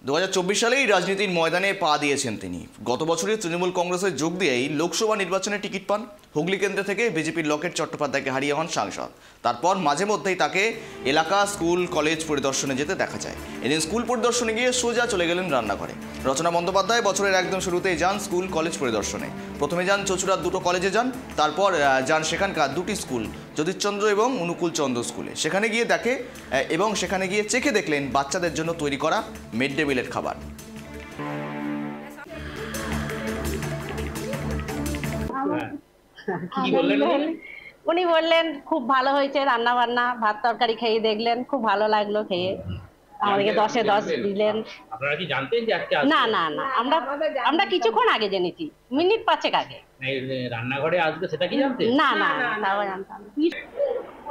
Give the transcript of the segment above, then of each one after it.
2024 সালেই রাজনীতির ময়দানে পা দিয়েছেন তিনি। গত বছরে তৃণমূল কংগ্রেসে যোগ দিয়েই লোকসভা নির্বাচনে টিকিট পান। হুগলি কেন্দ্র থেকে বিজেপির লকেট চট্টোপাধ্যায়কে হারিয়ে হন সাংসদ। তারপর মাঝে মধ্যেই তাকে এলাকা, স্কুল, কলেজ পরিদর্শনে যেতে দেখা যায়। এদিন স্কুল পরিদর্শনে গিয়ে সোজা চলে গেলেন রান্নাঘরে। রচনা বন্দ্যোপাধ্যায় বছরের একদম শুরুতেই যান স্কুল, কলেজ পরিদর্শনে। প্রথমে যান চচুড়ার দুটো কলেজে যান, তারপর যান সেখানকার দুটি স্কুল, যতীশচন্দ্র এবং অনুকূলচন্দ্র স্কুলে। সেখানে গিয়ে চেখে দেখলেন বাচ্চাদের জন্য তৈরি করা মিড ডে মিলের খাবার। উনি বললেন খুব ভালো হয়েছে রান্না বান্না, ভাত তরকারি খেয়ে দেখলেন, খুব ভালো লাগলো খেয়ে। আমাদেরকে 10-এ 10 দিলেন। আপনারা কি জানতেন যে আজকে না না না, আমরা কিছুক্ষণ আগে জেনেছি, মিনিট 5 আগে। রান্নাঘরে আসবে সেটা কি জানতেন? না না না, তাও জানতাম না।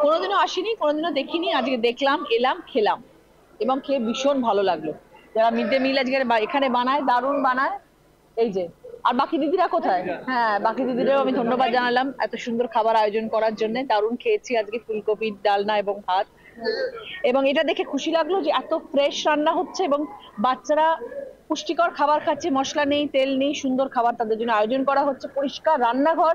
কোনোদিনও আসিনি, কোনোদিনও দেখিনি, আজকে দেখলাম, এলাম, খেলাম এবং খেয়ে ভীষণ ভালো লাগলো। যারা মিড ডে মিল আজকে এখানে বানায়, দারুণ বানায়। এই যে, আর বাকি দিদিরা কোথায়? হ্যাঁ, বাকি দিদিরাও আমি ধন্যবাদ জানালাম এত সুন্দর খাবার আয়োজন করার জন্য। দারুণ খেয়েছি আজকে, ফুলকপির ডালনা এবং ভাত। এবং এটা দেখে খুশি লাগলো যে এত ফ্রেশ রান্না হচ্ছে এবং বাচ্চারা পুষ্টিকর খাবার খাচ্ছে, মশলা নেই, তেল নেই, সুন্দর খাবার তাদের জন্য আয়োজন করা হচ্ছে। পরিষ্কার রান্নাঘর,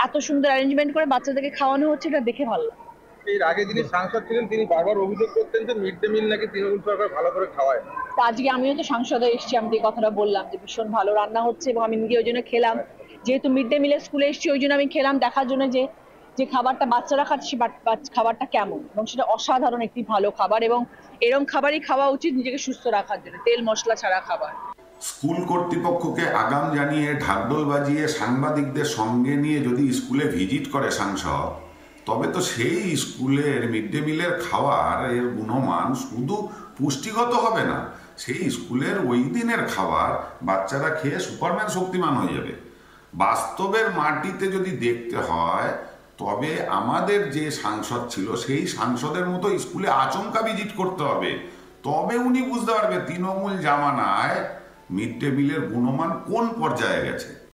এত সুন্দর অ্যারেঞ্জমেন্ট করে বাচ্চাদেরকে খাওয়ানো হচ্ছে, এটা দেখে ভালো লাগে। এর আগে যিনি সাংসদ ছিলেন তিনি বারবার অভিযোগ করতেন যে মিড ডে মিল নাকি তৃণমূল সরকার ভালো করে খাওয়ায়। তা আজকে আমিও তো সংসদে এসেছি, আমি এই কথাটা বললাম যে ভীষণ ভালো রান্না হচ্ছে এবং আমি নিজে ওই জন্য খেলাম। যেহেতু মিড ডে মিলের স্কুলে এসেছি ওই জন্য আমি খেলাম, দেখার জন্য যে যে খাবারটা বাচ্চারা খাচ্ছে খাবারটা কেমন, এবং সেটা অসাধারণ একটি ভালো খাবার এবং এরকম খাবারই খাওয়া উচিত নিজেকে সুস্থ রাখার জন্য, তেল মশলা ছাড়া খাবার। স্কুল কর্তৃপক্ষকে আগাম জানিয়ে ঢাকঢোল বাজিয়ে সাংবাদিকদের সঙ্গে নিয়ে যদি স্কুলে ভিজিট করে সাংসদ, তবে তো সেই স্কুলের মিড ডে মিলের খাবার এর গুণমান শুধু পুষ্টিগত হবে না, সেই স্কুলের ওই দিনের খাবার বাচ্চারা খেয়ে সুপারম্যান শক্তিমান হয়ে যাবে। বাস্তবের মাটিতে যদি দেখতে হয় তবে আমাদের যে সাংসদ ছিল সেই সাংসদের মতো স্কুলে আচমকা ভিজিট করতে হবে, তবে উনি বুঝতে পারবে তৃণমূল জামানায় মিড ডে মিলের গুণমান কোন পর্যায়ে গেছে।